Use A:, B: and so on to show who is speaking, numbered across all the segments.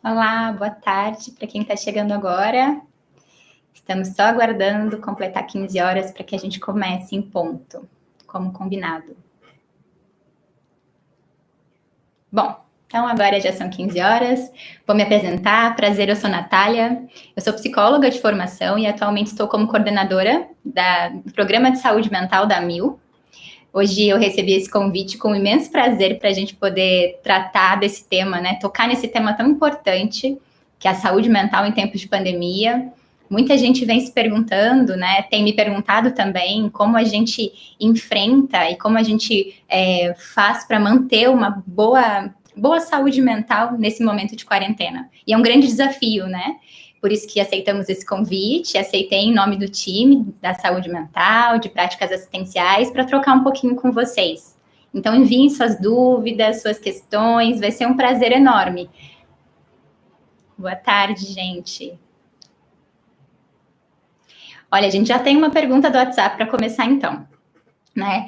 A: Olá, boa tarde para quem está chegando agora. Estamos só aguardando completar 15 horas para que a gente comece em ponto, como combinado. Bom, então agora já são 15 horas. Vou me apresentar. Prazer, eu sou Natália. Eu sou psicóloga de formação e atualmente estou como coordenadora do Programa de Saúde Mental da AMIL. Hoje eu recebi esse convite com imenso prazer para a gente poder tratar desse tema, né? Tocar nesse tema tão importante, que é a saúde mental em tempos de pandemia. Muita gente vem se perguntando, né? Tem me perguntado também como a gente enfrenta e como a gente faz para manter uma boa saúde mental nesse momento de quarentena. E é um grande desafio, né? Por isso que aceitamos esse convite, aceitei em nome do time da saúde mental, de práticas assistenciais, para trocar um pouquinho com vocês. Então, enviem suas dúvidas, suas questões, vai ser um prazer enorme. Boa tarde, gente. Olha, a gente já tem uma pergunta do WhatsApp para começar, então, né?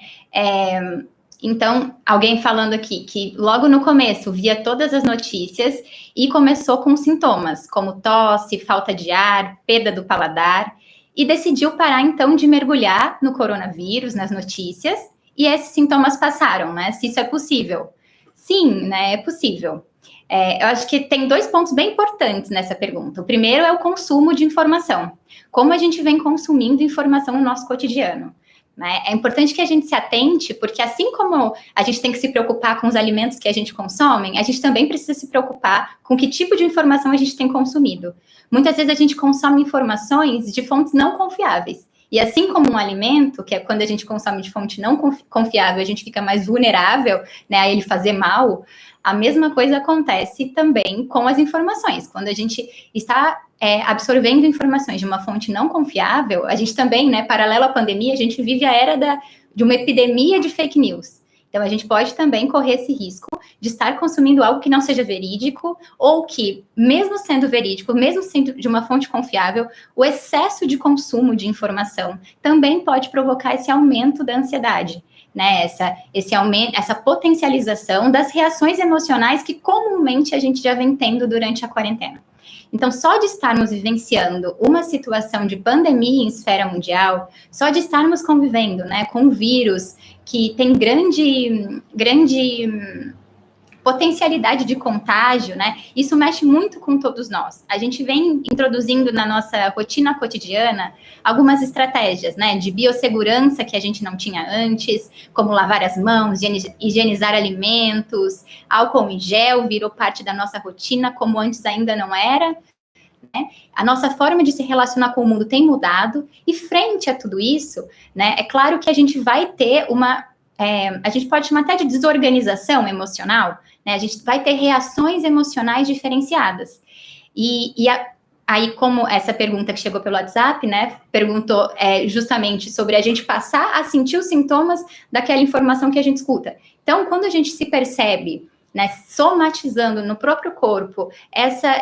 A: Então, alguém falando aqui que logo no começo via todas as notícias e começou com sintomas, como tosse, falta de ar, perda do paladar, e decidiu parar então de mergulhar no coronavírus, nas notícias, e esses sintomas passaram, né? Se isso é possível. Sim, né? É possível. Eu acho que tem 2 pontos bem importantes nessa pergunta. O primeiro é o consumo de informação. Como a gente vem consumindo informação no nosso cotidiano. Né? É importante que a gente se atente, porque assim como a gente tem que se preocupar com os alimentos que a gente consome, a gente também precisa se preocupar com que tipo de informação a gente tem consumido. Muitas vezes a gente consome informações de fontes não confiáveis. E assim como um alimento, que é quando a gente consome de fonte não confiável, a gente fica mais vulnerável, né, a ele fazer mal, a mesma coisa acontece também com as informações. Quando a gente está absorvendo informações de uma fonte não confiável, a gente também, né, paralelo à pandemia, a gente vive a era de uma epidemia de fake news. Então, a gente pode também correr esse risco de estar consumindo algo que não seja verídico, ou que, mesmo sendo verídico, mesmo sendo de uma fonte confiável, o excesso de consumo de informação também pode provocar esse aumento da ansiedade. Né, esse aumento, essa potencialização das reações emocionais que comumente a gente já vem tendo durante a quarentena. Então, só de estarmos vivenciando uma situação de pandemia em esfera mundial, só de estarmos convivendo, né, com um vírus que tem grande potencialidade de contágio, né? Isso mexe muito com todos nós. A gente vem introduzindo na nossa rotina cotidiana algumas estratégias, né? De biossegurança que a gente não tinha antes, como lavar as mãos, higienizar alimentos, álcool em gel virou parte da nossa rotina, como antes ainda não era. Né? A nossa forma de se relacionar com o mundo tem mudado, e frente a tudo isso, né, é claro que a gente vai ter a gente pode chamar até de desorganização emocional, né? A gente vai ter reações emocionais diferenciadas. Aí, como essa pergunta que chegou pelo WhatsApp, né, perguntou justamente sobre a gente passar a sentir os sintomas daquela informação que a gente escuta. Então, quando a gente se percebe, né, somatizando no próprio corpo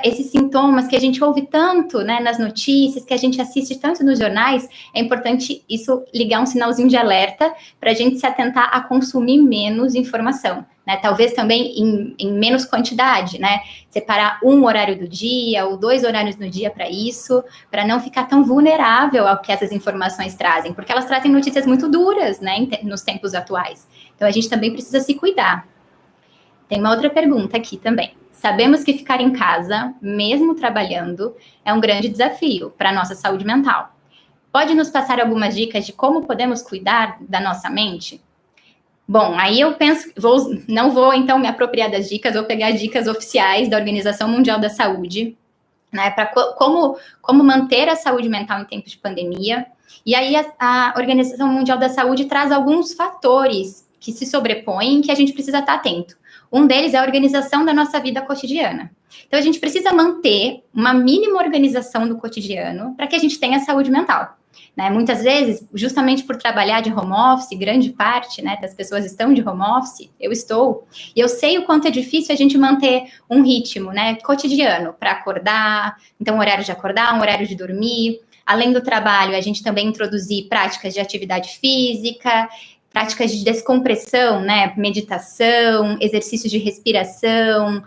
A: esses sintomas que a gente ouve tanto, né, nas notícias, que a gente assiste tanto nos jornais, é importante isso ligar um sinalzinho de alerta para a gente se atentar a consumir menos informação, né, talvez também em menos quantidade, né, separar um horário do dia ou 2 horários no dia para isso, para não ficar tão vulnerável ao que essas informações trazem, porque elas trazem notícias muito duras, né, nos tempos atuais. Então a gente também precisa se cuidar. Tem uma outra pergunta aqui também. Sabemos que ficar em casa, mesmo trabalhando, é um grande desafio para a nossa saúde mental. Pode nos passar algumas dicas de como podemos cuidar da nossa mente? Bom, aí eu penso, não vou então me apropriar das dicas, vou pegar dicas oficiais da Organização Mundial da Saúde, né, para como manter a saúde mental em tempos de pandemia. E aí a Organização Mundial da Saúde traz alguns fatores que se sobrepõem, que a gente precisa estar atento. Um deles é a organização da nossa vida cotidiana. Então, a gente precisa manter uma mínima organização do cotidiano para que a gente tenha saúde mental. Né? Muitas vezes, justamente por trabalhar de home office, grande parte, né, das pessoas estão de home office, eu estou, e eu sei o quanto é difícil a gente manter um ritmo, né, cotidiano para acordar, então um horário de acordar, um horário de dormir. Além do trabalho, a gente também introduzir práticas de atividade física, práticas de descompressão, né? Meditação, exercícios de respiração,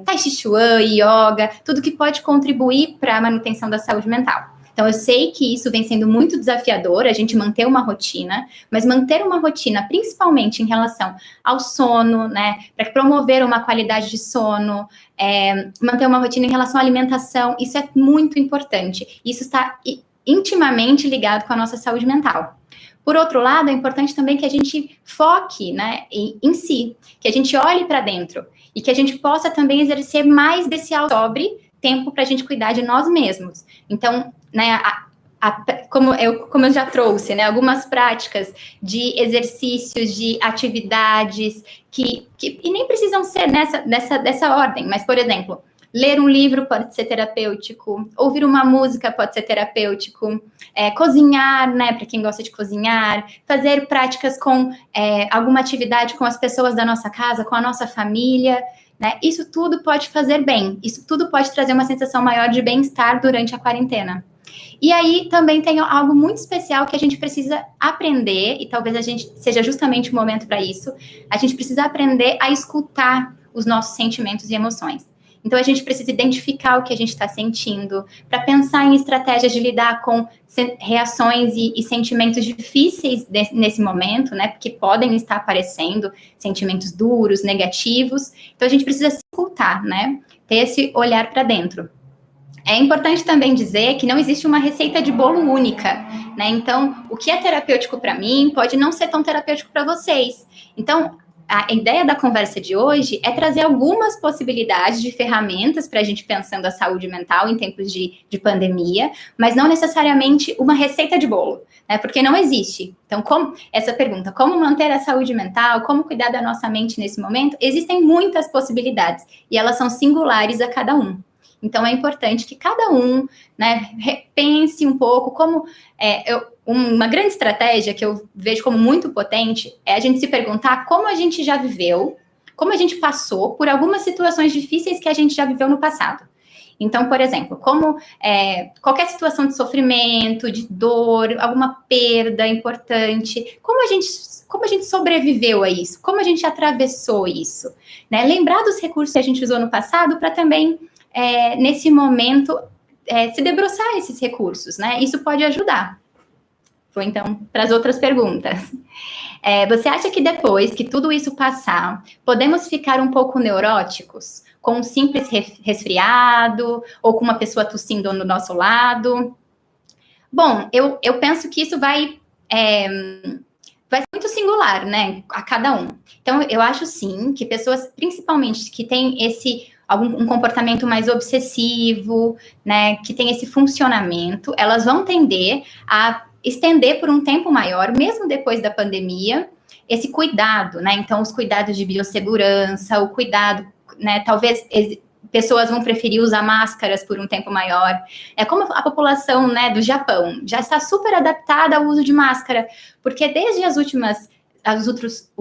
A: Tai Chi Chuan, yoga, tudo que pode contribuir para a manutenção da saúde mental. Então, eu sei que isso vem sendo muito desafiador, a gente manter uma rotina, mas manter uma rotina, principalmente em relação ao sono, né, para promover uma qualidade de sono, manter uma rotina em relação à alimentação, isso é muito importante. Isso está intimamente ligado com a nossa saúde mental. Por outro lado, é importante também que a gente foque, né, em si, que a gente olhe para dentro e que a gente possa também exercer mais desse sobre tempo para a gente cuidar de nós mesmos. Então, né, como eu já trouxe, né, algumas práticas de exercícios, de atividades que e nem precisam ser dessa ordem, mas, por exemplo, ler um livro pode ser terapêutico, ouvir uma música pode ser terapêutico, cozinhar, né, para quem gosta de cozinhar, fazer práticas com alguma atividade com as pessoas da nossa casa, com a nossa família, né, isso tudo pode fazer bem, isso tudo pode trazer uma sensação maior de bem-estar durante a quarentena. E aí também tem algo muito especial que a gente precisa aprender, e talvez a gente seja justamente o momento para isso, a gente precisa aprender a escutar os nossos sentimentos e emoções. Então, a gente precisa identificar o que a gente está sentindo, para pensar em estratégias de lidar com reações e sentimentos difíceis nesse momento, né? Porque podem estar aparecendo sentimentos duros, negativos. Então, a gente precisa se escutar, né? Ter esse olhar para dentro. É importante também dizer que não existe uma receita de bolo única, né? Então, o que é terapêutico para mim pode não ser tão terapêutico para vocês. Então, a ideia da conversa de hoje é trazer algumas possibilidades de ferramentas para a gente pensando a saúde mental em tempos de pandemia, mas não necessariamente uma receita de bolo, né? Porque não existe. Então, essa pergunta, como manter a saúde mental, como cuidar da nossa mente nesse momento, existem muitas possibilidades e elas são singulares a cada um. Então, é importante que cada um, né, repense um pouco como... uma grande estratégia que eu vejo como muito potente é a gente se perguntar como a gente já viveu, como a gente passou por algumas situações difíceis que a gente já viveu no passado. Então, por exemplo, como qualquer situação de sofrimento, de dor, alguma perda importante, como a gente sobreviveu a isso, como a gente atravessou isso, né? Lembrar dos recursos que a gente usou no passado para também... nesse momento, se debruçar esses recursos, né? Isso pode ajudar. Vou, então, para as outras perguntas. Você acha que depois que tudo isso passar, podemos ficar um pouco neuróticos? Com um simples resfriado, ou com uma pessoa tossindo no nosso lado? Bom, eu penso que isso vai ser muito singular, né? A cada um. Então, eu acho, sim, que pessoas, principalmente, que têm um comportamento mais obsessivo, né, que tem esse funcionamento, elas vão tender a estender por um tempo maior, mesmo depois da pandemia, esse cuidado, né? Então, os cuidados de biossegurança, o cuidado, né? Talvez pessoas vão preferir usar máscaras por um tempo maior. É como a população, né, do Japão já está super adaptada ao uso de máscara, porque desde os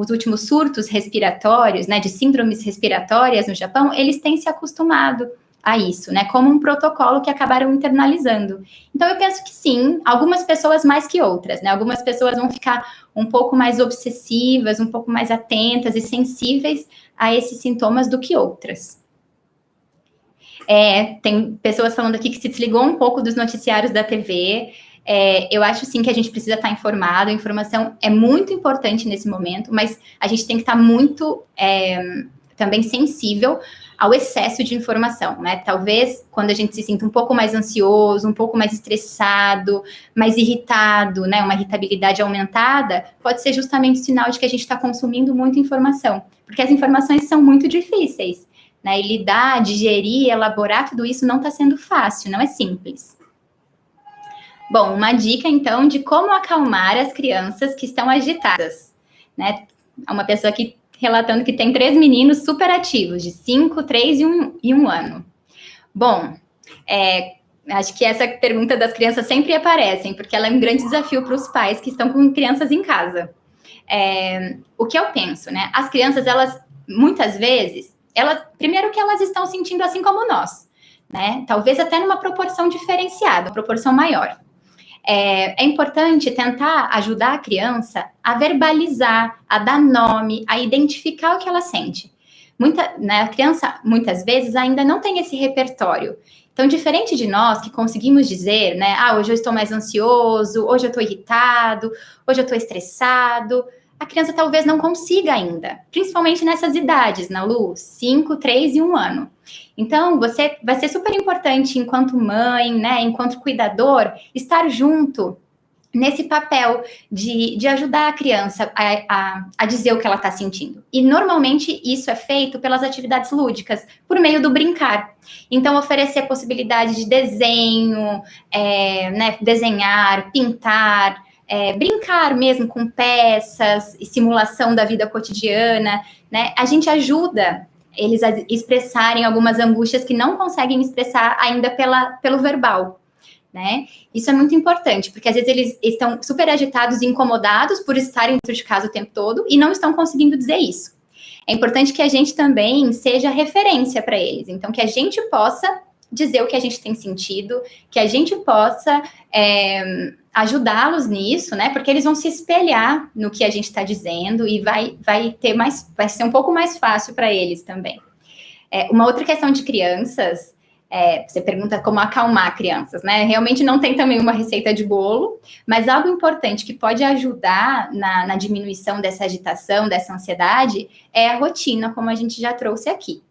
A: últimos surtos respiratórios, né, de síndromes respiratórias no Japão, eles têm se acostumado a isso, né, como um protocolo que acabaram internalizando. Então, eu penso que sim, algumas pessoas mais que outras, né, algumas pessoas vão ficar um pouco mais obsessivas, um pouco mais atentas e sensíveis a esses sintomas do que outras. Tem pessoas falando aqui que se desligou um pouco dos noticiários da TV. Eu acho, sim, que a gente precisa estar informado, a informação é muito importante nesse momento, mas a gente tem que estar muito também sensível ao excesso de informação, né? Talvez quando a gente se sinta um pouco mais ansioso, um pouco mais estressado, mais irritado, né? Uma irritabilidade aumentada, pode ser justamente o sinal de que a gente está consumindo muita informação, porque as informações são muito difíceis, né? E lidar, digerir, elaborar tudo isso não está sendo fácil, não é simples. Bom, uma dica, então, de como acalmar as crianças que estão agitadas, né? Uma pessoa aqui relatando que tem 3 meninos super ativos, de 5, 3 e 1 ano. Bom, acho que essa pergunta das crianças sempre aparecem, porque ela é um grande desafio para os pais que estão com crianças em casa. O que eu penso, né? As crianças, elas, muitas vezes, primeiro que elas estão sentindo assim como nós, né? Talvez até numa proporção diferenciada, proporção maior. é importante tentar ajudar a criança a verbalizar, a dar nome, a identificar o que ela sente. A criança, muitas vezes, ainda não tem esse repertório. Então, diferente de nós, que conseguimos dizer, né, hoje eu estou mais ansioso, hoje eu estou irritado, hoje eu estou estressado, a criança talvez não consiga ainda, principalmente nessas idades, na Lu, 5, 3 e 1 ano. Então, vai ser super importante, enquanto mãe, né, enquanto cuidador, estar junto nesse papel de ajudar a criança a dizer o que ela está sentindo. E, normalmente, isso é feito pelas atividades lúdicas, por meio do brincar. Então, oferecer a possibilidade de desenho, né, desenhar, pintar, brincar mesmo com peças e simulação da vida cotidiana, né? A gente ajuda eles a expressarem algumas angústias que não conseguem expressar ainda pelo verbal, né? Isso é muito importante, porque às vezes eles estão super agitados e incomodados por estarem dentro de casa o tempo todo e não estão conseguindo dizer isso. É importante que a gente também seja referência para eles, então que a gente possa dizer o que a gente tem sentido, que a gente possa ajudá-los nisso, né? Porque eles vão se espelhar no que a gente está dizendo e vai ser um pouco mais fácil para eles também. Uma outra questão de crianças, você pergunta como acalmar crianças, né? Realmente não tem também uma receita de bolo, mas algo importante que pode ajudar na diminuição dessa agitação, dessa ansiedade, é a rotina, como a gente já trouxe aqui.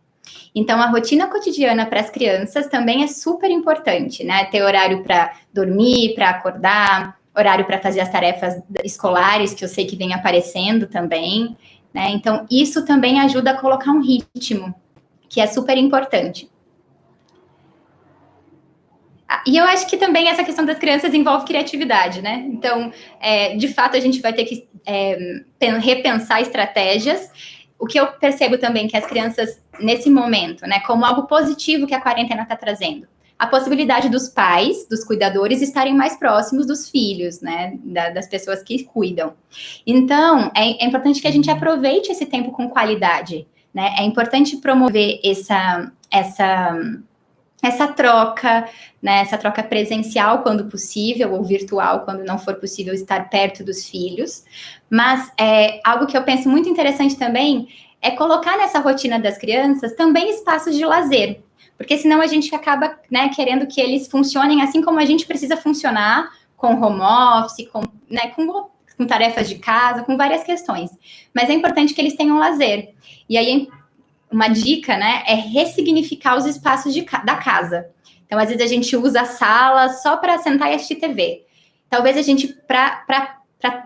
A: Então, a rotina cotidiana para as crianças também é super importante, né? Ter horário para dormir, para acordar, horário para fazer as tarefas escolares, que eu sei que vem aparecendo também, né? Então, isso também ajuda a colocar um ritmo, que é super importante. E eu acho que também essa questão das crianças envolve criatividade, né? Então, de fato, a gente vai ter que repensar estratégias. O que eu percebo também que as crianças, nesse momento, né, como algo positivo que a quarentena está trazendo, a possibilidade dos pais, dos cuidadores, estarem mais próximos dos filhos, né, das pessoas que cuidam. Então, é importante que a gente aproveite esse tempo com qualidade, né? É importante promover essa troca, né, essa troca presencial quando possível, ou virtual quando não for possível estar perto dos filhos. Mas algo que eu penso muito interessante também é colocar nessa rotina das crianças também espaços de lazer, porque senão a gente acaba, né, querendo que eles funcionem assim como a gente precisa funcionar, com home office, com tarefas de casa, com várias questões. Mas é importante que eles tenham lazer. E aí, uma dica, né, é ressignificar os espaços da casa. Então, às vezes, a gente usa a sala só para sentar e assistir TV. Talvez a gente, para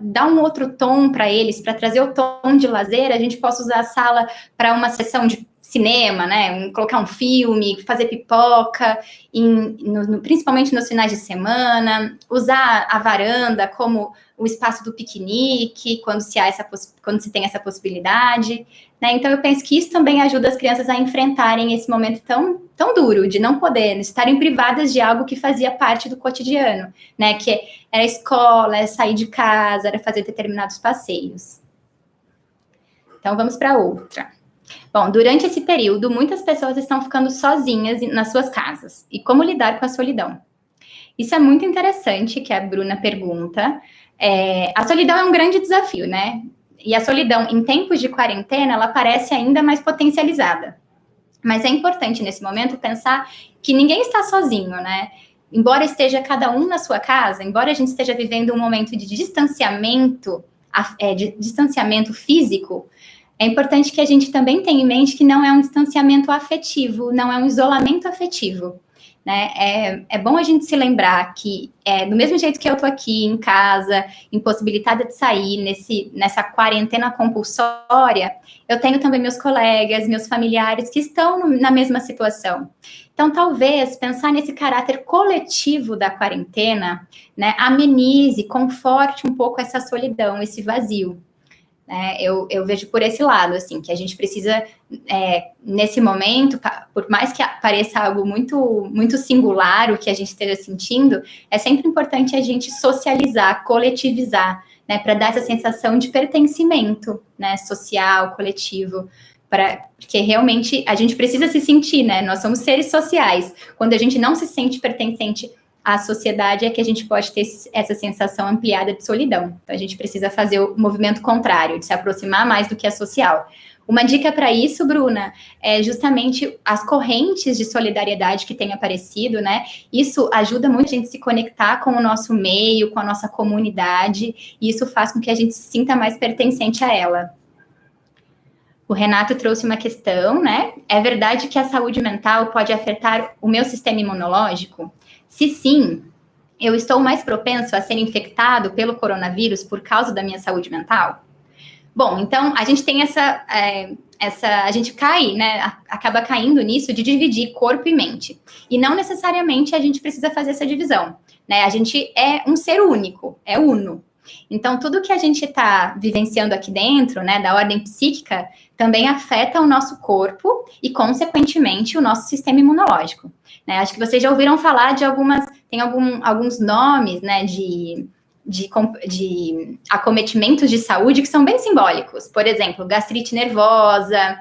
A: dar um outro tom para eles, para trazer o tom de lazer, a gente possa usar a sala para uma sessão de cinema, né, colocar um filme, fazer pipoca, principalmente nos finais de semana, usar a varanda como o espaço do piquenique, quando se tem essa possibilidade, né? Então, eu penso que isso também ajuda as crianças a enfrentarem esse momento tão, tão duro, de não poder estarem privadas de algo que fazia parte do cotidiano, né? Que era a escola, era sair de casa, era fazer determinados passeios. Então, vamos para outra. Bom, durante esse período, muitas pessoas estão ficando sozinhas nas suas casas. E como lidar com a solidão? Isso é muito interessante, que a Bruna pergunta. A solidão é um grande desafio, né? E a solidão, em tempos de quarentena, ela parece ainda mais potencializada. Mas é importante, nesse momento, pensar que ninguém está sozinho, né? Embora esteja cada um na sua casa, embora a gente esteja vivendo um momento de distanciamento físico, é importante que a gente também tenha em mente que não é um distanciamento afetivo, não é um isolamento afetivo, né? É bom a gente se lembrar que, do mesmo jeito que eu estou aqui em casa, impossibilitada de sair nessa quarentena compulsória, eu tenho também meus colegas, meus familiares que estão na mesma situação. Então, talvez pensar nesse caráter coletivo da quarentena, né, amenize, conforte um pouco essa solidão, esse vazio. Eu vejo por esse lado, assim, que a gente precisa, nesse momento, por mais que pareça algo muito, muito singular o que a gente esteja sentindo, é sempre importante a gente socializar, coletivizar, né, para dar essa sensação de pertencimento, né, social, coletivo, porque realmente a gente precisa se sentir, né, nós somos seres sociais. Quando a gente não se sente pertencente à sociedade é que a gente pode ter essa sensação ampliada de solidão. Então, a gente precisa fazer o movimento contrário, de se aproximar mais do que a social. Uma dica para isso, Bruna, é justamente as correntes de solidariedade que têm aparecido, né? Isso ajuda muito a gente a se conectar com o nosso meio, com a nossa comunidade, e isso faz com que a gente se sinta mais pertencente a ela. O Renato trouxe uma questão, né? É verdade que a saúde mental pode afetar o meu sistema imunológico? Se sim, eu estou mais propenso a ser infectado pelo coronavírus por causa da minha saúde mental? Bom, então, a gente tem a gente cai, né, acaba caindo nisso de dividir corpo e mente. E não necessariamente a gente precisa fazer essa divisão, né? A gente é um ser único, é uno. Então, tudo que a gente está vivenciando aqui dentro, né, da ordem psíquica, também afeta o nosso corpo e, consequentemente, o nosso sistema imunológico, né? Acho que vocês já ouviram falar de alguns nomes, né, de acometimentos de saúde que são bem simbólicos. Por exemplo, gastrite nervosa,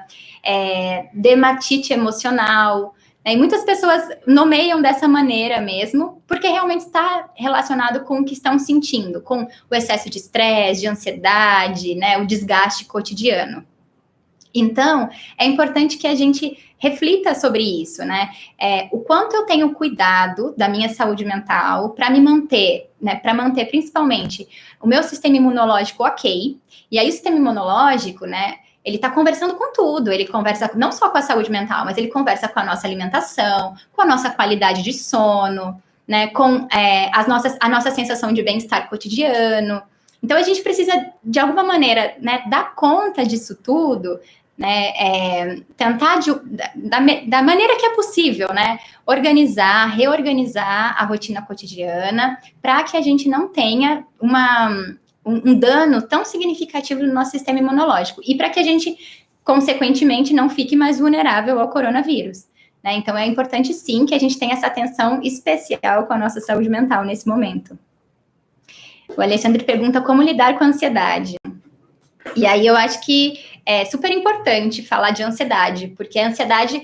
A: dermatite emocional. Né? E muitas pessoas nomeiam dessa maneira mesmo, porque realmente está relacionado com o que estão sentindo, com o excesso de estresse, de ansiedade, né, o desgaste cotidiano. Então, é importante que a gente reflita sobre isso, né? O quanto eu tenho cuidado da minha saúde mental para me manter, né? Para manter principalmente o meu sistema imunológico ok. E aí, o sistema imunológico, né? Ele está conversando com tudo. Ele conversa não só com a saúde mental, mas ele conversa com a nossa alimentação, com a nossa qualidade de sono, né? Com a nossa sensação de bem-estar cotidiano. Então, a gente precisa, de alguma maneira, né, dar conta disso tudo, né, tentar, da maneira que é possível, né, reorganizar a rotina cotidiana para que a gente não tenha um dano tão significativo no nosso sistema imunológico e para que a gente, consequentemente, não fique mais vulnerável ao coronavírus. Né? Então, é importante, sim, que a gente tenha essa atenção especial com a nossa saúde mental nesse momento. O Alexandre pergunta como lidar com a ansiedade. E aí eu acho que é super importante falar de ansiedade, porque a ansiedade,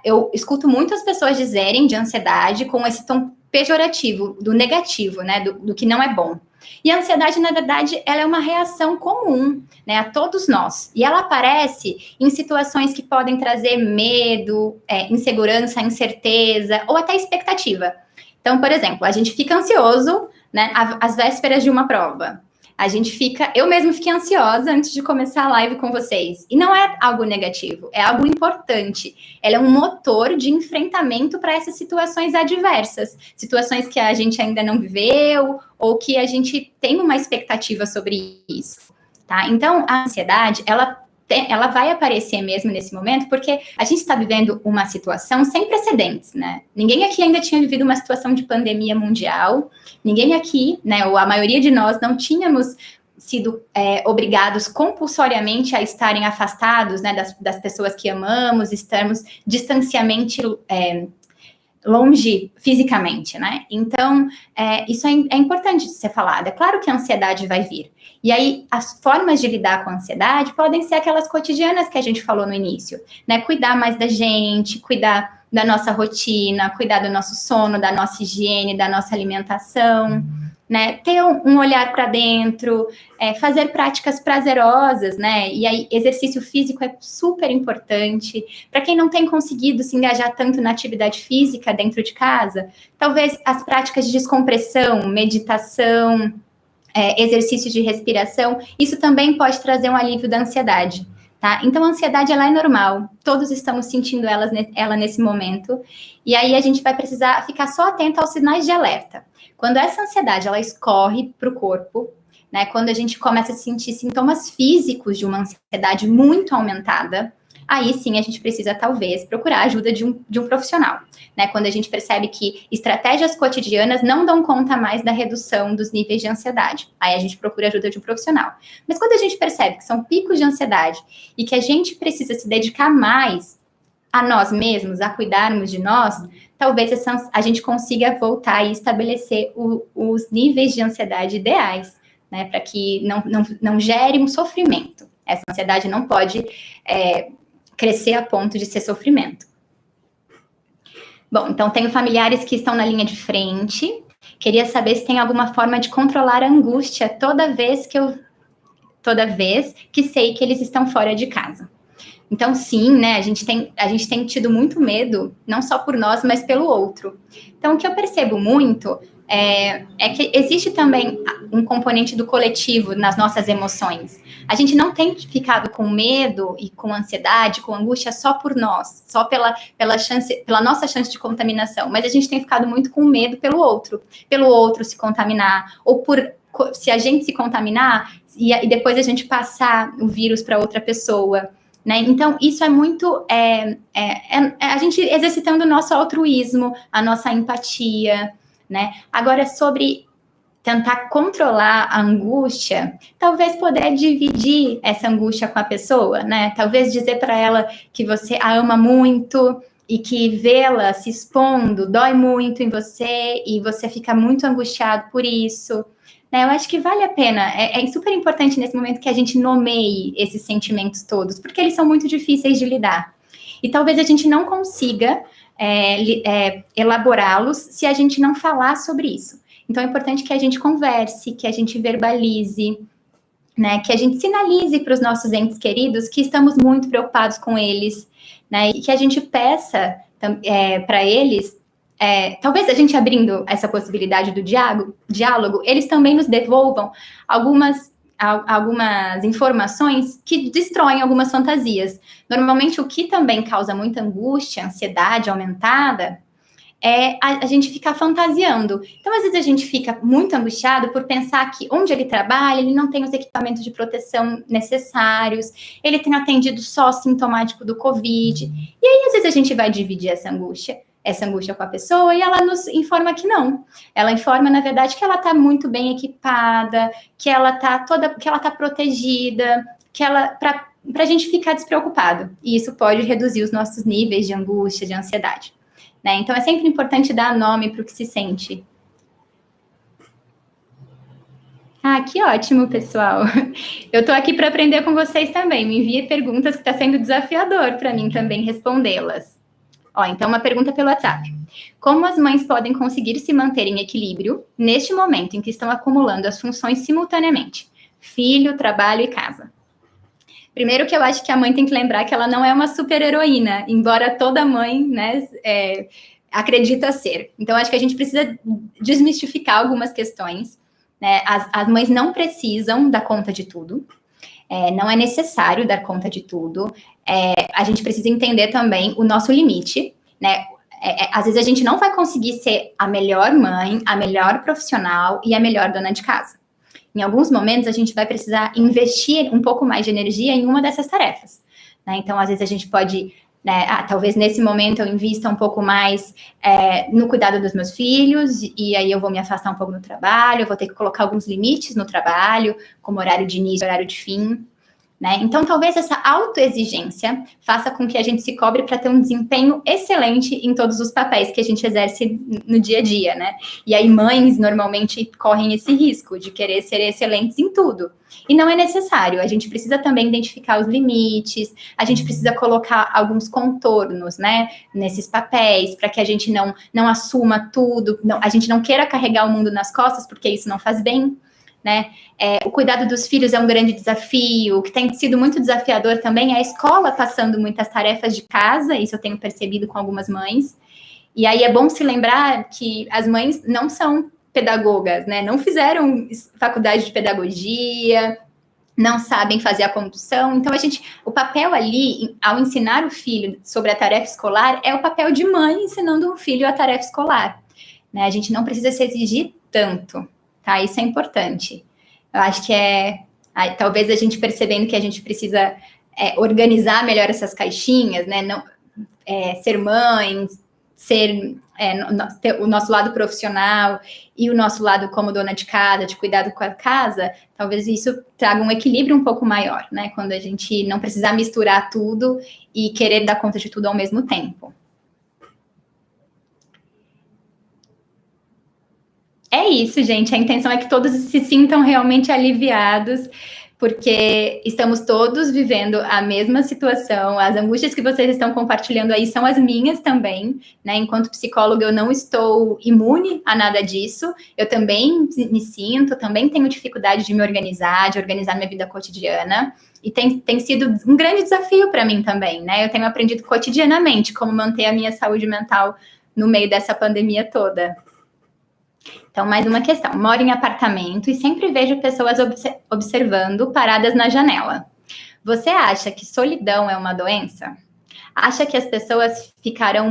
A: eu escuto muitas pessoas dizerem de ansiedade com esse tom pejorativo, do negativo, né, do que não é bom. E a ansiedade, na verdade, ela é uma reação comum, né, a todos nós. E ela aparece em situações que podem trazer medo, insegurança, incerteza ou até expectativa. Então, por exemplo, a gente fica ansioso, né, às vésperas de uma prova. Eu mesmo fiquei ansiosa antes de começar a live com vocês. E não é algo negativo, é algo importante. Ela é um motor de enfrentamento para essas situações adversas. Situações que a gente ainda não viveu ou que a gente tem uma expectativa sobre isso. Tá? Então, a ansiedade, ela vai aparecer mesmo nesse momento, porque a gente está vivendo uma situação sem precedentes, né? Ninguém aqui ainda tinha vivido uma situação de pandemia mundial, ninguém aqui, né, ou a maioria de nós, não tínhamos sido obrigados compulsoriamente a estarem afastados, né, das pessoas que amamos, estarmos distanciamento longe fisicamente, né? Então, isso é importante de ser falado. É claro que a ansiedade vai vir. E aí, as formas de lidar com a ansiedade podem ser aquelas cotidianas que a gente falou no início, né? Cuidar mais da gente, cuidar da nossa rotina, cuidar do nosso sono, da nossa higiene, da nossa alimentação, né? Ter um olhar para dentro, fazer práticas prazerosas, né? E aí, exercício físico é super importante. Para quem não tem conseguido se engajar tanto na atividade física dentro de casa, talvez as práticas de descompressão, meditação, exercícios de respiração, isso também pode trazer um alívio da ansiedade, tá? Então, a ansiedade, ela é normal, todos estamos sentindo ela nesse momento, e aí a gente vai precisar ficar só atento aos sinais de alerta. Quando essa ansiedade, ela escorre para o corpo, né, quando a gente começa a sentir sintomas físicos de uma ansiedade muito aumentada, aí sim a gente precisa, talvez, procurar a ajuda de um profissional, né? Quando a gente percebe que estratégias cotidianas não dão conta mais da redução dos níveis de ansiedade, aí a gente procura a ajuda de um profissional. Mas quando a gente percebe que são picos de ansiedade e que a gente precisa se dedicar mais a nós mesmos, a cuidarmos de nós, talvez a gente consiga voltar e estabelecer os níveis de ansiedade ideais, né? Para que não gere um sofrimento. Essa ansiedade não pode crescer a ponto de ser sofrimento. Bom, então tenho familiares que estão na linha de frente. Queria saber se tem alguma forma de controlar a angústia toda vez que sei que eles estão fora de casa. Então, sim, né, a gente tem tido muito medo, não só por nós, mas pelo outro. Então, o que eu percebo muito é que existe também um componente do coletivo nas nossas emoções. A gente não tem ficado com medo e com ansiedade, com angústia só por nós, só pela nossa chance de contaminação, mas a gente tem ficado muito com medo pelo outro se contaminar, ou se a gente se contaminar e depois a gente passar o vírus para outra pessoa. Né? Então, isso é muito a gente exercitando o nosso altruísmo, a nossa empatia, né? Agora, sobre tentar controlar a angústia, talvez poder dividir essa angústia com a pessoa, né? Talvez dizer para ela que você a ama muito e que vê-la se expondo dói muito em você e você fica muito angustiado por isso. Eu acho que vale a pena, é super importante nesse momento que a gente nomeie esses sentimentos todos, porque eles são muito difíceis de lidar. E talvez a gente não consiga elaborá-los se a gente não falar sobre isso. Então é importante que a gente converse, que a gente verbalize, né, que a gente sinalize para os nossos entes queridos que estamos muito preocupados com eles, né, e que a gente peça para eles. Talvez a gente abrindo essa possibilidade do diálogo, eles também nos devolvam algumas informações que destroem algumas fantasias. Normalmente, o que também causa muita angústia, ansiedade aumentada, é a gente ficar fantasiando. Então, às vezes, a gente fica muito angustiado por pensar que onde ele trabalha, ele não tem os equipamentos de proteção necessários, ele tem atendido só sintomático do Covid. E aí, às vezes, a gente vai dividir essa angústia com a pessoa e ela nos informa que não. Ela informa, na verdade, que ela está muito bem equipada, que ela está protegida, para a gente ficar despreocupado. E isso pode reduzir os nossos níveis de angústia, de ansiedade. Né? Então, é sempre importante dar nome para o que se sente. Ah, que ótimo, pessoal. Eu estou aqui para aprender com vocês também. Me envie perguntas que está sendo desafiador para mim também respondê-las. Então, uma pergunta pelo WhatsApp. Como as mães podem conseguir se manter em equilíbrio neste momento em que estão acumulando as funções simultaneamente? Filho, trabalho e casa. Primeiro que eu acho que a mãe tem que lembrar que ela não é uma super-heroína, embora toda mãe, né, acredita ser. Então, acho que a gente precisa desmistificar algumas questões. Né? As mães não precisam dar conta de tudo. Não é necessário dar conta de tudo. A gente precisa entender também o nosso limite, né? Às vezes a gente não vai conseguir ser a melhor mãe, a melhor profissional e a melhor dona de casa. Em alguns momentos a gente vai precisar investir um pouco mais de energia em uma dessas tarefas, né? Então, às vezes a gente pode, né, talvez nesse momento eu invista um pouco mais no cuidado dos meus filhos, e aí eu vou me afastar um pouco no trabalho, eu vou ter que colocar alguns limites no trabalho, como horário de início, horário de fim, né? Então, talvez essa autoexigência faça com que a gente se cobre para ter um desempenho excelente em todos os papéis que a gente exerce no dia a dia, né? E aí, mães normalmente correm esse risco de querer ser excelentes em tudo. E não é necessário, a gente precisa também identificar os limites, a gente precisa colocar alguns contornos, né, nesses papéis, para que a gente não assuma tudo, a gente não queira carregar o mundo nas costas, porque isso não faz bem. Né? O cuidado dos filhos é um grande desafio. O que tem sido muito desafiador também é a escola passando muitas tarefas de casa, isso eu tenho percebido com algumas mães. E aí é bom se lembrar que as mães não são pedagogas, né? Não fizeram faculdade de pedagogia, não sabem fazer a condução. Então, o papel ali, ao ensinar o filho sobre a tarefa escolar, é o papel de mãe ensinando o filho a tarefa escolar. Né? A gente não precisa se exigir tanto. Tá, isso é importante. Eu acho que talvez a gente percebendo que a gente precisa organizar melhor essas caixinhas, né? Não, ser mãe, ter o nosso lado profissional e o nosso lado como dona de casa, de cuidado com a casa, talvez isso traga um equilíbrio um pouco maior, né? Quando a gente não precisar misturar tudo e querer dar conta de tudo ao mesmo tempo. É isso, gente. A intenção é que todos se sintam realmente aliviados porque estamos todos vivendo a mesma situação, as angústias que vocês estão compartilhando aí são as minhas também, né? Enquanto psicóloga, eu não estou imune a nada disso, eu também me sinto, também tenho dificuldade de me organizar, de organizar minha vida cotidiana, e tem sido um grande desafio para mim também, né? Eu tenho aprendido cotidianamente como manter a minha saúde mental no meio dessa pandemia toda. Então, mais uma questão. Moro em apartamento e sempre vejo pessoas observando paradas na janela. Você acha que solidão é uma doença? Acha que as pessoas ficarão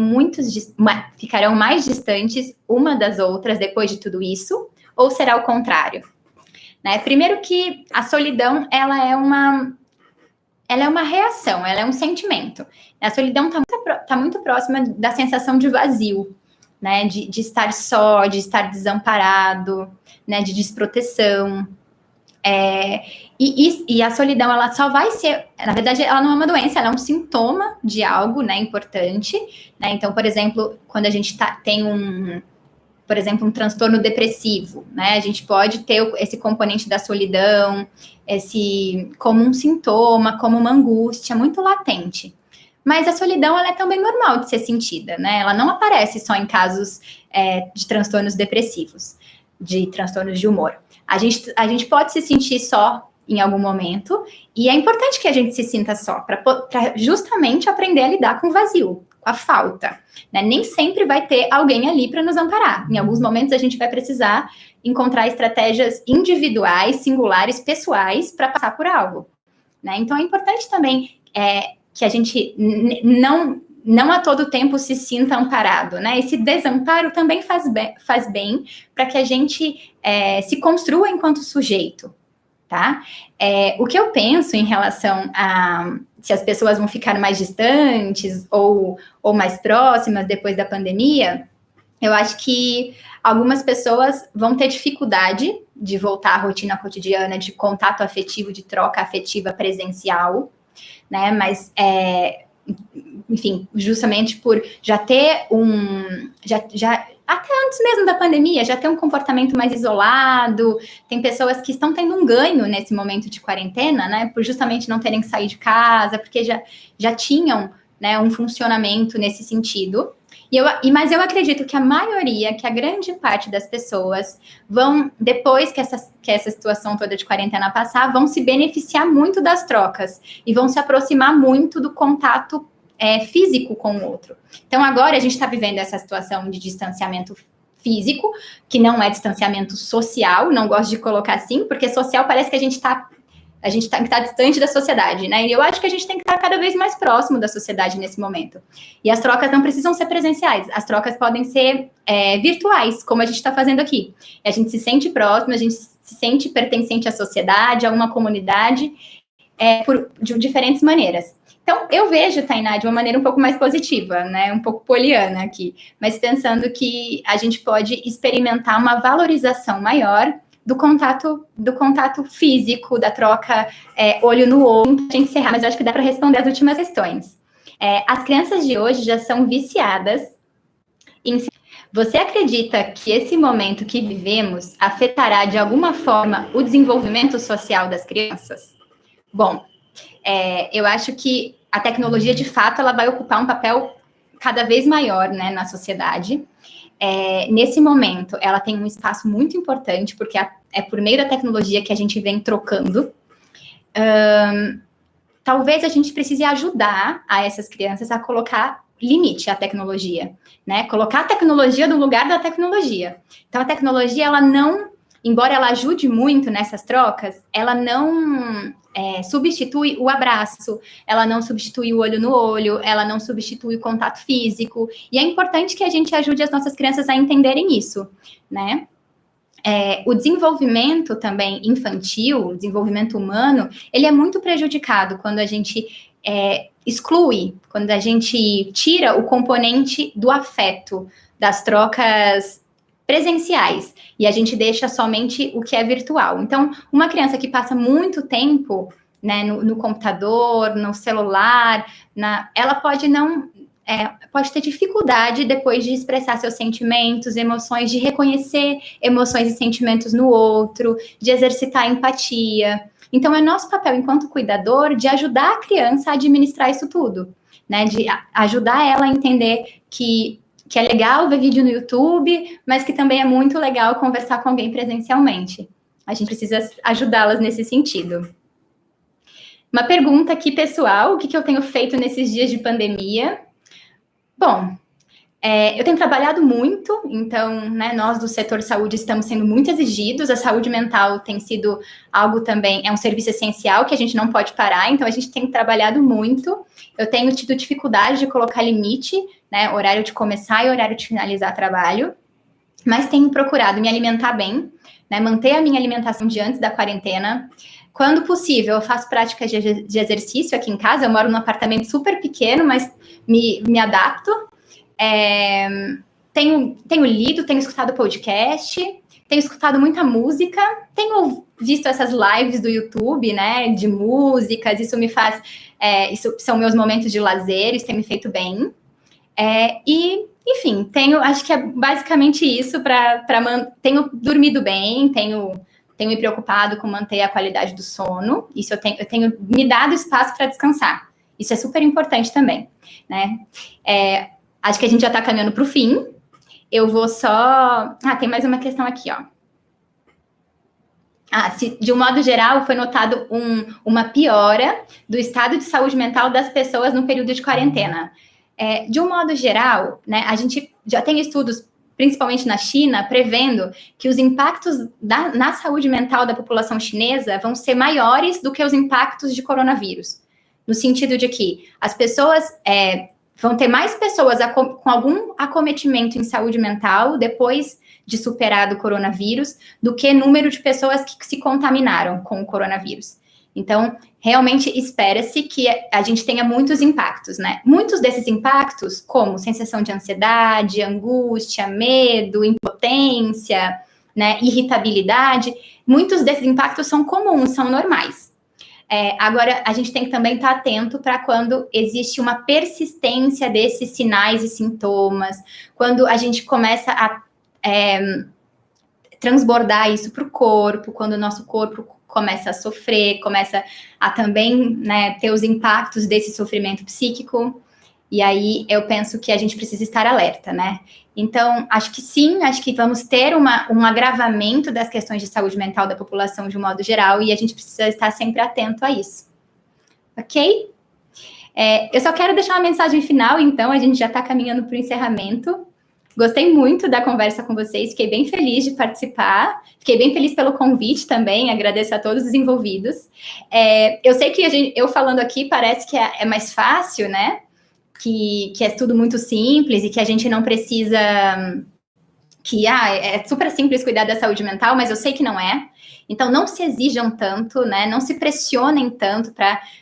A: mais distantes uma das outras depois de tudo isso? Ou será o contrário? Né? Primeiro que a solidão, ela é uma reação, ela é um sentimento. A solidão está muito próxima da sensação de vazio, né? De estar só, de estar desamparado, né? De desproteção. E a solidão, ela só vai ser... Na verdade, ela não é uma doença, ela é um sintoma de algo, né? Importante. Né? Então, por exemplo, quando a gente tem por exemplo, um transtorno depressivo, né? A gente pode ter esse componente da solidão, como um sintoma, como uma angústia muito latente. Mas a solidão, ela é também normal de ser sentida, né? Ela não aparece só em casos de transtornos depressivos, de transtornos de humor. A gente pode se sentir só em algum momento, e é importante que a gente se sinta só, para justamente aprender a lidar com o vazio, com a falta. Né? Nem sempre vai ter alguém ali para nos amparar. Em alguns momentos a gente vai precisar encontrar estratégias individuais, singulares, pessoais, para passar por algo. Né? Então é importante também que a gente não a todo tempo se sinta amparado, né? Esse desamparo também faz bem para que a gente se construa enquanto sujeito, tá? O que eu penso em relação a se as pessoas vão ficar mais distantes ou mais próximas depois da pandemia, eu acho que algumas pessoas vão ter dificuldade de voltar à rotina cotidiana, de contato afetivo, de troca afetiva presencial, né? Mas, enfim, justamente por já ter até antes mesmo da pandemia, já ter um comportamento mais isolado, tem pessoas que estão tendo um ganho nesse momento de quarentena, né, por justamente não terem que sair de casa, porque já tinham, né, um funcionamento nesse sentido. Mas eu acredito que a grande parte das pessoas vão, depois que essa situação toda de quarentena passar, vão se beneficiar muito das trocas e vão se aproximar muito do contato físico com o outro. Então, agora a gente está vivendo essa situação de distanciamento físico, que não é distanciamento social, não gosto de colocar assim, porque social parece que a gente está distante da sociedade, né? E eu acho que a gente tem que estar cada vez mais próximo da sociedade nesse momento. E as trocas não precisam ser presenciais, as trocas podem ser virtuais, como a gente está fazendo aqui. A gente se sente próximo, a gente se sente pertencente à sociedade, a uma comunidade, de diferentes maneiras. Então, eu vejo, Tainá, de uma maneira um pouco mais positiva, né? Um pouco poliana aqui, mas pensando que a gente pode experimentar uma valorização maior do contato físico, da troca olho no olho, para encerrar, mas eu acho que dá para responder as últimas questões. As crianças de hoje já são viciadas em... Você acredita que esse momento que vivemos afetará de alguma forma o desenvolvimento social das crianças? Bom, eu acho que a tecnologia, de fato, ela vai ocupar um papel cada vez maior, né, na sociedade. Nesse momento, ela tem um espaço muito importante, porque é por meio da tecnologia que a gente vem trocando. Talvez a gente precise ajudar essas crianças a colocar limite à tecnologia, né? Colocar a tecnologia no lugar da tecnologia. Então, a tecnologia, ela não, embora ela ajude muito nessas trocas, ela não substitui o abraço, ela não substitui o olho no olho, ela não substitui o contato físico, e é importante que a gente ajude as nossas crianças a entenderem isso, né? O desenvolvimento também infantil, o desenvolvimento humano, ele é muito prejudicado quando a gente exclui, quando a gente tira o componente do afeto, das trocas presenciais, e a gente deixa somente o que é virtual. Então, uma criança que passa muito tempo, né, no computador, no celular, ela pode pode ter dificuldade depois de expressar seus sentimentos, emoções, de reconhecer emoções e sentimentos no outro, de exercitar empatia, Então, é nosso papel, enquanto cuidador, de ajudar a criança a administrar isso tudo, né? De ajudar ela a entender que é legal ver vídeo no YouTube, mas que também é muito legal conversar com alguém presencialmente. A gente precisa ajudá-las nesse sentido. Uma pergunta aqui, pessoal, o que eu tenho feito nesses dias de pandemia? Bom, eu tenho trabalhado muito, então, né, nós do setor saúde estamos sendo muito exigidos, a saúde mental tem sido algo também, é um serviço essencial que a gente não pode parar, então a gente tem trabalhado muito. Eu tenho tido dificuldade de colocar limite, né, horário de começar e horário de finalizar trabalho, mas tenho procurado me alimentar bem, né, manter a minha alimentação de antes da quarentena. Quando possível, eu faço práticas de exercício aqui em casa, eu moro num apartamento super pequeno, mas me adapto. Tenho lido, tenho escutado podcast, tenho escutado muita música, tenho visto essas lives do YouTube, né, de músicas, isso me faz, isso são meus momentos de lazer, isso tem me feito bem. E, enfim, acho que é basicamente isso, tenho dormido bem, tenho me preocupado com manter a qualidade do sono, isso eu tenho me dado espaço para descansar, isso é super importante também, né? Acho que a gente já está caminhando para o fim. Eu vou só... tem mais uma questão aqui, ó. Se, de um modo geral, foi notado uma piora do estado de saúde mental das pessoas no período de quarentena. De um modo geral, né, a gente já tem estudos, principalmente na China, prevendo que os impactos na saúde mental da população chinesa vão ser maiores do que os impactos de coronavírus. No sentido de que as pessoas... vão ter mais pessoas com algum acometimento em saúde mental depois de superado o coronavírus do que número de pessoas que se contaminaram com o coronavírus. Então, realmente espera-se que a gente tenha muitos impactos, né? Muitos desses impactos, como sensação de ansiedade, angústia, medo, impotência, né, irritabilidade, muitos desses impactos são comuns, são normais. Agora, a gente tem que também estar atento para quando existe uma persistência desses sinais e sintomas, quando a gente começa a transbordar isso para o corpo, quando o nosso corpo começa a sofrer, começa a também, né, ter os impactos desse sofrimento psíquico, e aí eu penso que a gente precisa estar alerta, né? Então, acho que sim, acho que vamos ter um agravamento das questões de saúde mental da população de um modo geral, e a gente precisa estar sempre atento a isso. Ok? Eu só quero deixar uma mensagem final, então, a gente já está caminhando para o encerramento. Gostei muito da conversa com vocês, fiquei bem feliz de participar, fiquei bem feliz pelo convite também, agradeço a todos os envolvidos. Eu sei que eu falando aqui parece que é mais fácil, né? Que é tudo muito simples e que a gente não precisa... é super simples cuidar da saúde mental, mas eu sei que não é. Então, não se exijam tanto, né? Não se pressionem tanto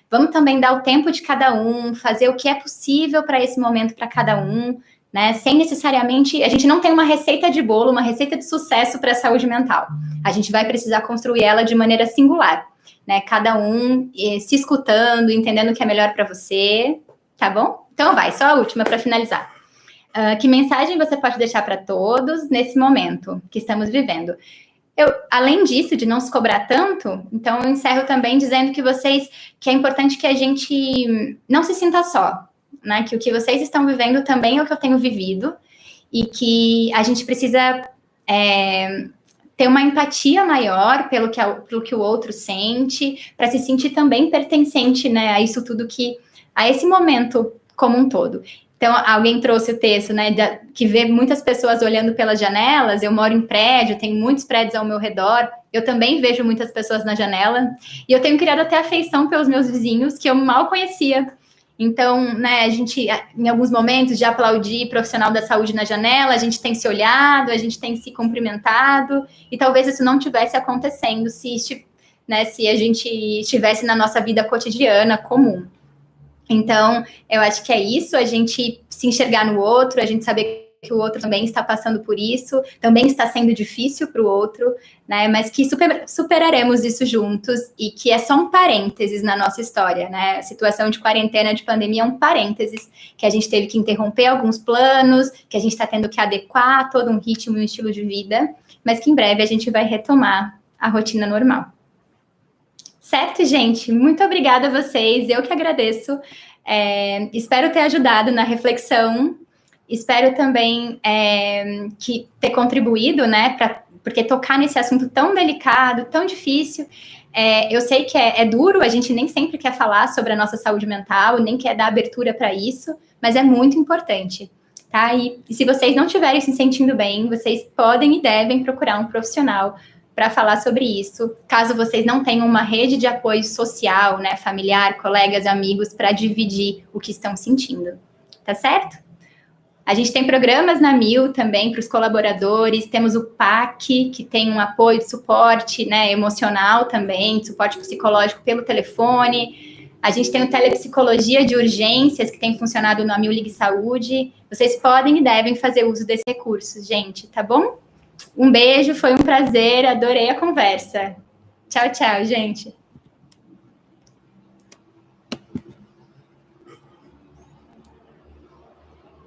A: vamos também dar o tempo de cada um, fazer o que é possível para esse momento para cada um, né? Sem necessariamente... A gente não tem uma receita de bolo, uma receita de sucesso para a saúde mental. A gente vai precisar construir ela de maneira singular, né? Cada um se escutando, entendendo o que é melhor para você, tá bom? Então só a última para finalizar. Que mensagem você pode deixar para todos nesse momento que estamos vivendo? Além disso, de não se cobrar tanto, então eu encerro também dizendo que é importante que a gente não se sinta só, né? Que o que vocês estão vivendo também é o que eu tenho vivido e que a gente precisa ter uma empatia maior pelo que o outro sente, para se sentir também pertencente, né, a isso tudo a esse momento como um todo. Então, alguém trouxe o texto, né, que vê muitas pessoas olhando pelas janelas. Eu moro em prédio, tem muitos prédios ao meu redor, eu também vejo muitas pessoas na janela, e eu tenho criado até afeição pelos meus vizinhos, que eu mal conhecia. Então, né, a gente, em alguns momentos, de aplaudir profissional da saúde na janela, a gente tem se olhado, a gente tem se cumprimentado, e talvez isso não tivesse acontecendo se a gente estivesse na nossa vida cotidiana comum. Então, eu acho que é isso, a gente se enxergar no outro, a gente saber que o outro também está passando por isso, também está sendo difícil para o outro, né? Mas que superaremos isso juntos e que é só um parênteses na nossa história, né? A situação de quarentena, de pandemia é um parênteses, que a gente teve que interromper alguns planos, que a gente está tendo que adequar todo um ritmo e um estilo de vida, mas que em breve a gente vai retomar a rotina normal. Certo, gente? Muito obrigada a vocês. Eu que agradeço. Espero ter ajudado na reflexão. Espero também que ter contribuído, né? Porque tocar nesse assunto tão delicado, tão difícil. Eu sei que é duro, a gente nem sempre quer falar sobre a nossa saúde mental, nem quer dar abertura para isso, mas é muito importante, tá? E se vocês não estiverem se sentindo bem, vocês podem e devem procurar um profissional para falar sobre isso, caso vocês não tenham uma rede de apoio social, né, familiar, colegas, amigos, para dividir o que estão sentindo, tá certo? A gente tem programas na Mil também para os colaboradores, temos o PAC, que tem um apoio de suporte, né, emocional também, suporte psicológico pelo telefone. A gente tem o Telepsicologia de Urgências, que tem funcionado no Amil Ligue Saúde. Vocês podem e devem fazer uso desses recursos, gente, tá bom? Um beijo, foi um prazer, adorei a conversa. Tchau, tchau, gente.